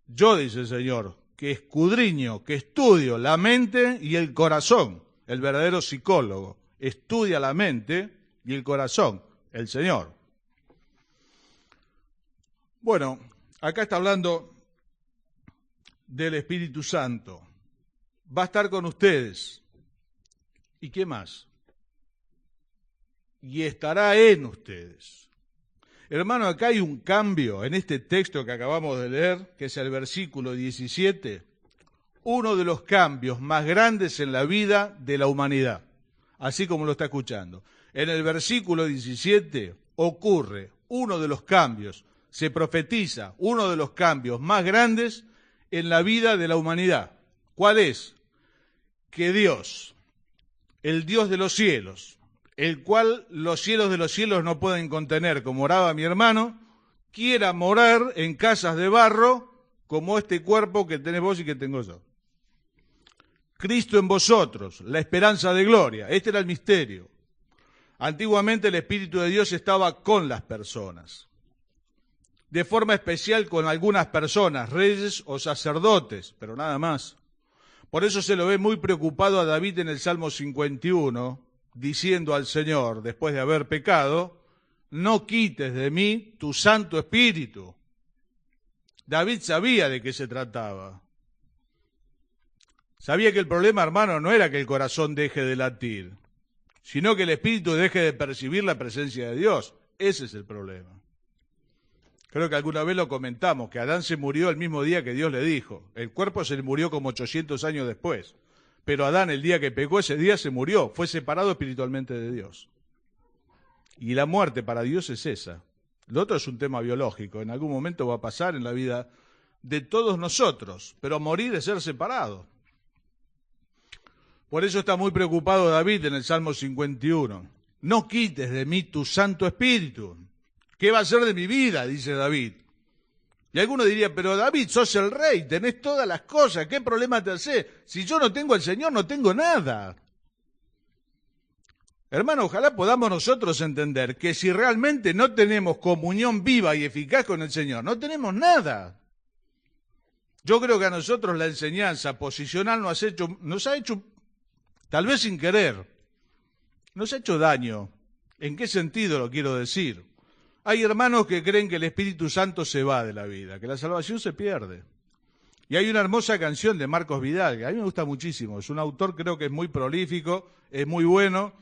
Yo, dice el Señor, que escudriño, que estudio la mente y el corazón. El verdadero psicólogo estudia la mente y el corazón, el Señor. Bueno, acá está hablando del Espíritu Santo. Va a estar con ustedes. ¿Y qué más? Y estará en ustedes. Hermano, acá hay un cambio en este texto que acabamos de leer, que es el versículo 17, uno de los cambios más grandes en la vida de la humanidad, así como lo está escuchando. En el versículo 17 ocurre uno de los cambios, se profetiza uno de los cambios más grandes en la vida de la humanidad. ¿Cuál es? Que Dios, el Dios de los cielos, el cual los cielos de los cielos no pueden contener, como oraba mi hermano, quiera morar en casas de barro como este cuerpo que tenés vos y que tengo yo. Cristo en vosotros, la esperanza de gloria. Este era el misterio. Antiguamente el Espíritu de Dios estaba con las personas, de forma especial con algunas personas, reyes o sacerdotes, pero nada más. Por eso se lo ve muy preocupado a David en el Salmo 51, diciendo al Señor, después de haber pecado: no quites de mí tu Santo Espíritu. David sabía de qué se trataba. Sabía que el problema, hermano, no era que el corazón deje de latir, sino que el espíritu deje de percibir la presencia de Dios. Ese es el problema. Creo que alguna vez lo comentamos, que Adán se murió el mismo día que Dios le dijo. El cuerpo se le murió como 800 años después. Pero Adán, el día que pecó, ese día se murió, fue separado espiritualmente de Dios. Y la muerte para Dios es esa. Lo otro es un tema biológico, en algún momento va a pasar en la vida de todos nosotros, pero morir es ser separado. Por eso está muy preocupado David en el Salmo 51. No quites de mí tu Santo Espíritu. ¿Qué va a ser de mi vida?, dice David. Y alguno diría: pero David, sos el rey, tenés todas las cosas, ¿qué problema te hace? Si yo no tengo al Señor, no tengo nada. Hermano, ojalá podamos nosotros entender que si realmente no tenemos comunión viva y eficaz con el Señor, no tenemos nada. Yo creo que a nosotros la enseñanza posicional nos ha hecho, tal vez sin querer, nos ha hecho daño. ¿En qué sentido lo quiero decir? Hay hermanos que creen que el Espíritu Santo se va de la vida, que la salvación se pierde. Y hay una hermosa canción de Marcos Vidal, que a mí me gusta muchísimo. Es un autor, creo que es muy prolífico, es muy bueno,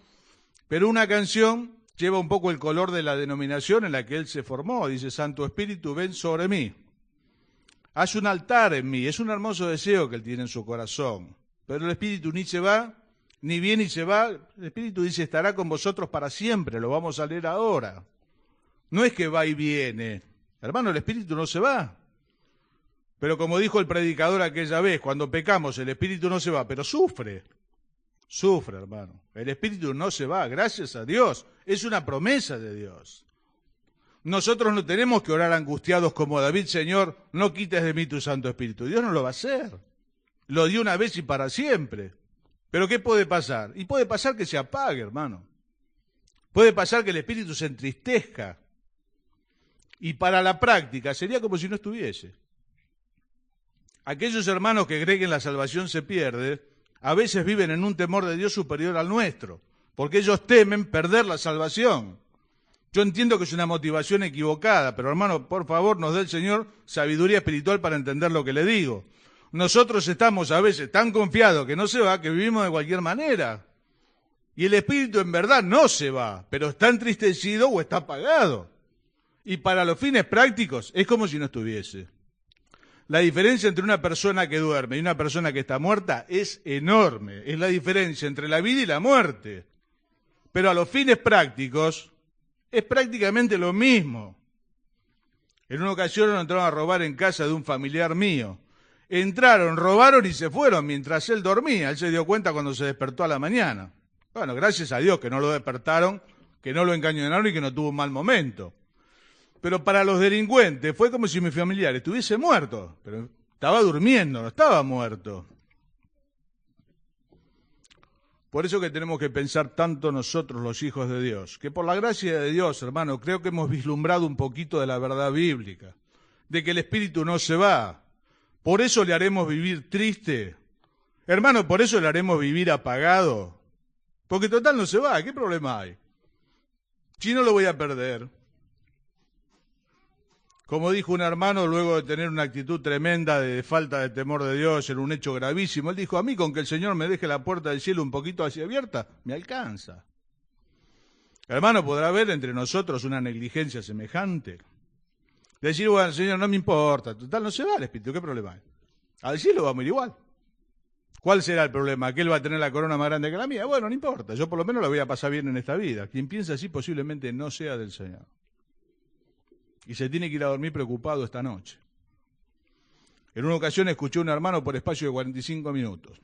pero una canción lleva un poco el color de la denominación en la que él se formó. Dice, Santo Espíritu, ven sobre mí. Haz un altar en mí. Es un hermoso deseo que él tiene en su corazón. Pero el Espíritu ni se va, ni viene y se va. El Espíritu dice, estará con vosotros para siempre. Lo vamos a leer ahora. No es que va y viene. Hermano, el Espíritu no se va. Pero como dijo el predicador aquella vez, cuando pecamos el Espíritu no se va, pero sufre. Sufre, hermano. El Espíritu no se va, gracias a Dios. Es una promesa de Dios. Nosotros no tenemos que orar angustiados como David, Señor, no quites de mí tu Santo Espíritu. Dios no lo va a hacer. Lo dio una vez y para siempre. Pero ¿qué puede pasar? Y puede pasar que se apague, hermano. Puede pasar que el Espíritu se entristezca. Y para la práctica sería como si no estuviese. Aquellos hermanos que creen que la salvación se pierde, a veces viven en un temor de Dios superior al nuestro, porque ellos temen perder la salvación. Yo entiendo que es una motivación equivocada, pero hermano, por favor, nos dé el Señor sabiduría espiritual para entender lo que le digo. Nosotros estamos a veces tan confiados que no se va, que vivimos de cualquier manera. Y el Espíritu en verdad no se va, pero está entristecido o está apagado. Y para los fines prácticos es como si no estuviese. La diferencia entre una persona que duerme y una persona que está muerta es enorme. Es la diferencia entre la vida y la muerte. Pero a los fines prácticos es prácticamente lo mismo. En una ocasión nos entraron a robar en casa de un familiar mío. Entraron, robaron y se fueron mientras él dormía. Él se dio cuenta cuando se despertó a la mañana. Bueno, gracias a Dios que no lo despertaron, que no lo encañonaron y que no tuvo un mal momento. Pero para los delincuentes fue como si mi familiar estuviese muerto, pero estaba durmiendo, no estaba muerto. Por eso que tenemos que pensar tanto nosotros los hijos de Dios, que por la gracia de Dios, hermano, creo que hemos vislumbrado un poquito de la verdad bíblica, de que el Espíritu no se va. Por eso le haremos vivir triste. Hermano, por eso le haremos vivir apagado. Porque total no se va, ¿qué problema hay? Si no lo voy a perder. Como dijo un hermano, luego de tener una actitud tremenda de falta de temor de Dios en un hecho gravísimo, él dijo, a mí con que el Señor me deje la puerta del cielo un poquito así abierta, me alcanza. Hermano, ¿podrá haber entre nosotros una negligencia semejante? Decir, bueno, Señor, no me importa, total no se va el Espíritu, ¿qué problema hay? Al cielo vamos a ir igual. ¿Cuál será el problema? ¿Que él va a tener la corona más grande que la mía? Bueno, no importa, yo por lo menos la voy a pasar bien en esta vida. Quien piensa así posiblemente no sea del Señor. Y se tiene que ir a dormir preocupado esta noche. En una ocasión escuché a un hermano por espacio de 45 minutos.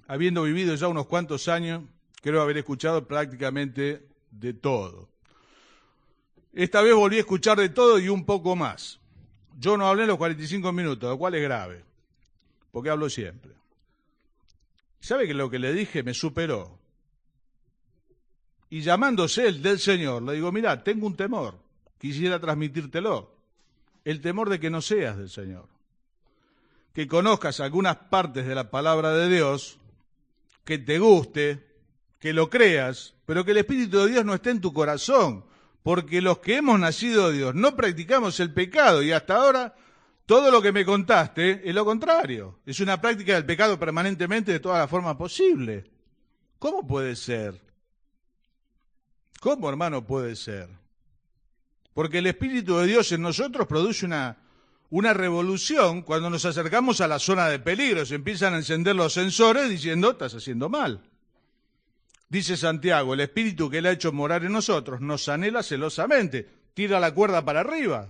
Habiendo vivido ya unos cuantos años, creo haber escuchado prácticamente de todo. Esta vez volví a escuchar de todo y un poco más. Yo no hablé en los 45 minutos, lo cual es grave, porque hablo siempre. ¿Sabe que lo que le dije me superó? Y llamándose él del Señor, le digo, mirá, tengo un temor. Quisiera transmitírtelo, el temor de que no seas del Señor, que conozcas algunas partes de la palabra de Dios, que te guste, que lo creas, pero que el Espíritu de Dios no esté en tu corazón, porque los que hemos nacido de Dios no practicamos el pecado y hasta ahora todo lo que me contaste es lo contrario, es una práctica del pecado permanentemente de todas las formas posibles. ¿Cómo puede ser? ¿Cómo, hermano, puede ser? Porque el Espíritu de Dios en nosotros produce una revolución cuando nos acercamos a la zona de peligro. Se empiezan a encender los sensores diciendo, estás haciendo mal. Dice Santiago, el Espíritu que Él ha hecho morar en nosotros nos anhela celosamente, tira la cuerda para arriba.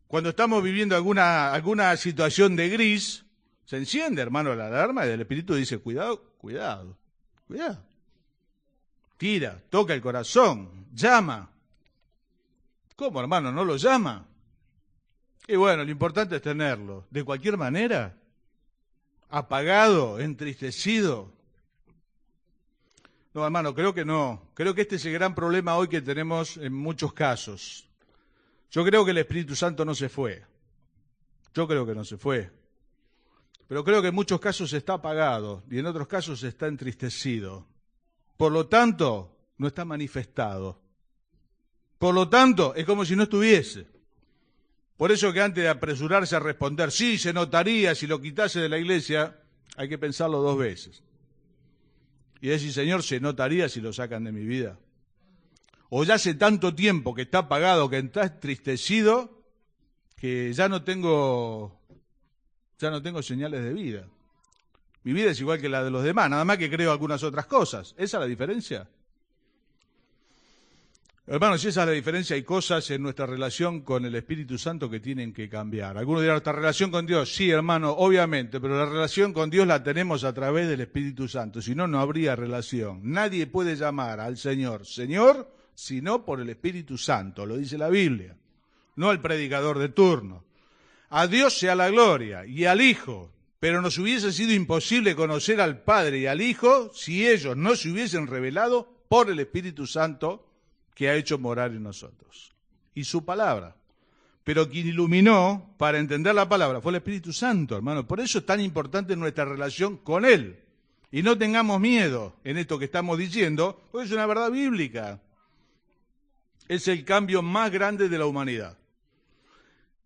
Cuando estamos viviendo alguna situación de gris, se enciende, hermano, la alarma y el Espíritu dice, cuidado, cuidado, cuidado. Tira, toca el corazón, llama. ¿Cómo, hermano? ¿No lo llama? Y bueno, lo importante es tenerlo. De cualquier manera, apagado, entristecido. No, hermano, creo que no. Creo que este es el gran problema hoy que tenemos en muchos casos. Yo creo que el Espíritu Santo no se fue. Yo creo que no se fue. Pero creo que en muchos casos está apagado y en otros casos está entristecido. Por lo tanto, no está manifestado. Por lo tanto, es como si no estuviese. Por eso que antes de apresurarse a responder, sí, se notaría si lo quitase de la iglesia, hay que pensarlo 2 veces. Y decir, Señor, ¿se notaría si lo sacan de mi vida? O ya hace tanto tiempo que está apagado, que está entristecido, que ya no tengo señales de vida. Mi vida es igual que la de los demás, nada más que creo algunas otras cosas. ¿Esa es la diferencia? Hermanos, si esa es la diferencia, hay cosas en nuestra relación con el Espíritu Santo que tienen que cambiar. Algunos dirán, ¿nuestra relación con Dios? Sí, hermano, obviamente, pero la relación con Dios la tenemos a través del Espíritu Santo, si no, no habría relación. Nadie puede llamar al Señor, Señor, sino por el Espíritu Santo, lo dice la Biblia, no al predicador de turno. A Dios sea la gloria y al Hijo, pero nos hubiese sido imposible conocer al Padre y al Hijo si ellos no se hubiesen revelado por el Espíritu Santo que ha hecho morar en nosotros. Y su palabra. Pero quien iluminó para entender la palabra fue el Espíritu Santo, hermano. Por eso es tan importante nuestra relación con Él. Y no tengamos miedo en esto que estamos diciendo, porque es una verdad bíblica. Es el cambio más grande de la humanidad.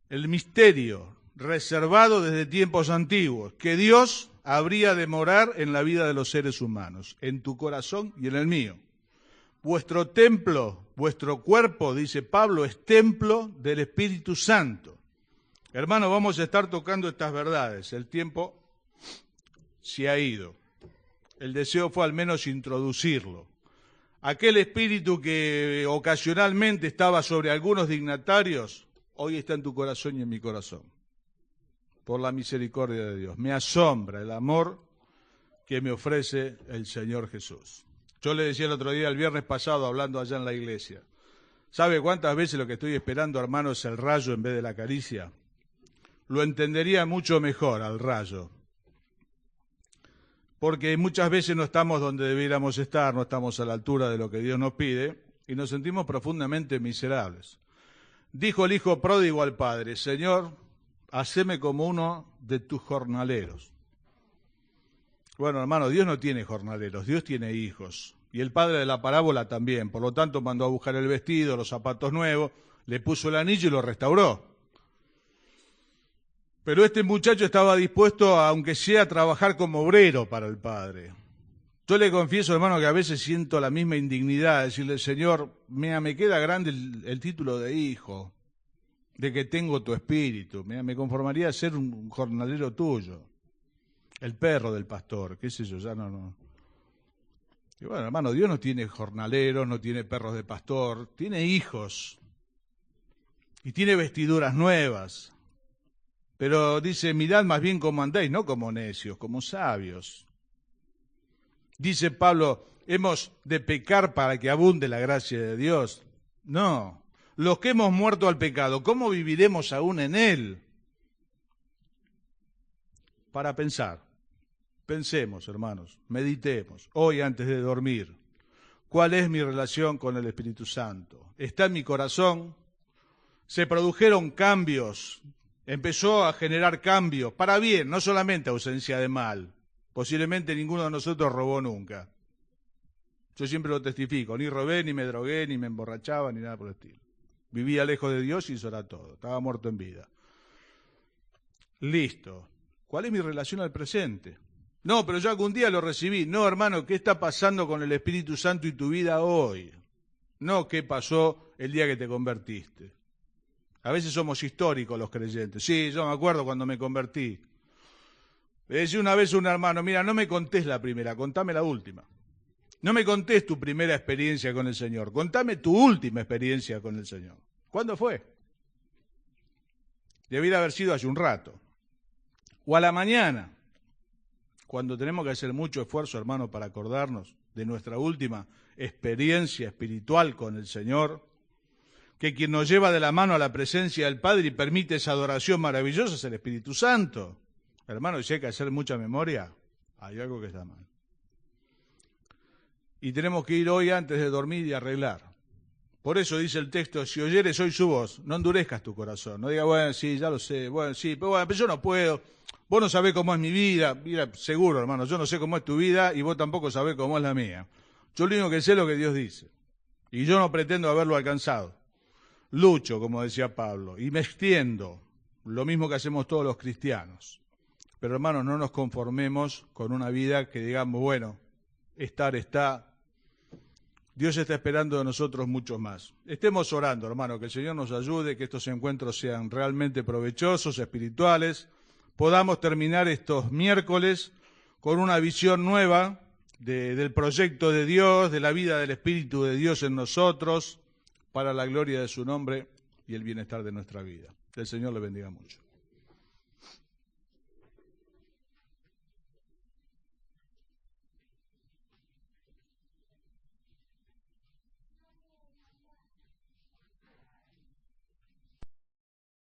El misterio reservado desde tiempos antiguos, que Dios habría de morar en la vida de los seres humanos, en tu corazón y en el mío. Vuestro templo, vuestro cuerpo, dice Pablo, es templo del Espíritu Santo. Hermano, vamos a estar tocando estas verdades. El tiempo se ha ido. El deseo fue al menos introducirlo. Aquel espíritu que ocasionalmente estaba sobre algunos dignatarios, hoy está en tu corazón y en mi corazón. Por la misericordia de Dios. Me asombra el amor que me ofrece el Señor Jesús. Yo le decía el otro día, el viernes pasado, hablando allá en la iglesia, ¿sabe cuántas veces lo que estoy esperando, hermano, es el rayo en vez de la caricia? Lo entendería mucho mejor al rayo. Porque muchas veces no estamos donde debiéramos estar, no estamos a la altura de lo que Dios nos pide y nos sentimos profundamente miserables. Dijo el hijo pródigo al padre, Señor, haceme como uno de tus jornaleros. Bueno, hermano, Dios no tiene jornaleros, Dios tiene hijos. Y el padre de la parábola también. Por lo tanto, mandó a buscar el vestido, los zapatos nuevos, le puso el anillo y lo restauró. Pero este muchacho estaba dispuesto, aunque sea, a trabajar como obrero para el padre. Yo le confieso, hermano, que a veces siento la misma indignidad de decirle, Señor, me queda grande el título de hijo, de que tengo tu espíritu. Me conformaría a ser un jornalero tuyo. El perro del pastor, qué sé yo, ya no. Y bueno, hermano, Dios no tiene jornaleros, no tiene perros de pastor, tiene hijos. Y tiene vestiduras nuevas. Pero dice, mirad más bien cómo andáis, no como necios, como sabios. Dice Pablo, ¿hemos de pecar para que abunde la gracia de Dios? No. Los que hemos muerto al pecado, ¿cómo viviremos aún en él? Para pensar. Pensemos, hermanos, meditemos, hoy antes de dormir, ¿cuál es mi relación con el Espíritu Santo? ¿Está en mi corazón? ¿Se produjeron cambios? Empezó a generar cambios, para bien, no solamente ausencia de mal. Posiblemente ninguno de nosotros robó nunca. Yo siempre lo testifico, ni robé, ni me drogué, ni me emborrachaba, ni nada por el estilo. Vivía lejos de Dios y eso era todo, estaba muerto en vida. Listo. ¿Cuál es mi relación al presente? No, pero yo algún día lo recibí. No, hermano, ¿qué está pasando con el Espíritu Santo y tu vida hoy? No, ¿qué pasó el día que te convertiste? A veces somos históricos los creyentes. Sí, yo me acuerdo cuando me convertí. Le decía una vez a un hermano, mira, no me contés la primera, contame la última. No me contés tu primera experiencia con el Señor, contame tu última experiencia con el Señor. ¿Cuándo fue? Debiera haber sido hace un rato. O a la mañana. Cuando tenemos que hacer mucho esfuerzo, hermano, para acordarnos de nuestra última experiencia espiritual con el Señor, que quien nos lleva de la mano a la presencia del Padre y permite esa adoración maravillosa es el Espíritu Santo. Hermano, si hay que hacer mucha memoria, hay algo que está mal. Y tenemos que ir hoy antes de dormir y arreglar. Por eso dice el texto, si oyeres hoy su voz, no endurezcas tu corazón. No digas, bueno, sí, ya lo sé, bueno, sí, pero yo no puedo. Vos no sabés cómo es mi vida. Mira, seguro, hermano, yo no sé cómo es tu vida y vos tampoco sabés cómo es la mía. Yo lo único que sé es lo que Dios dice. Y yo no pretendo haberlo alcanzado. Lucho, como decía Pablo, y me extiendo, lo mismo que hacemos todos los cristianos. Pero hermanos, no nos conformemos con una vida que digamos, bueno, estar está. Dios está esperando de nosotros mucho más. Estemos orando, hermano, que el Señor nos ayude, que estos encuentros sean realmente provechosos, espirituales. Podamos terminar estos miércoles con una visión nueva del proyecto de Dios, de la vida del Espíritu de Dios en nosotros, para la gloria de su nombre y el bienestar de nuestra vida. Que el Señor le bendiga mucho.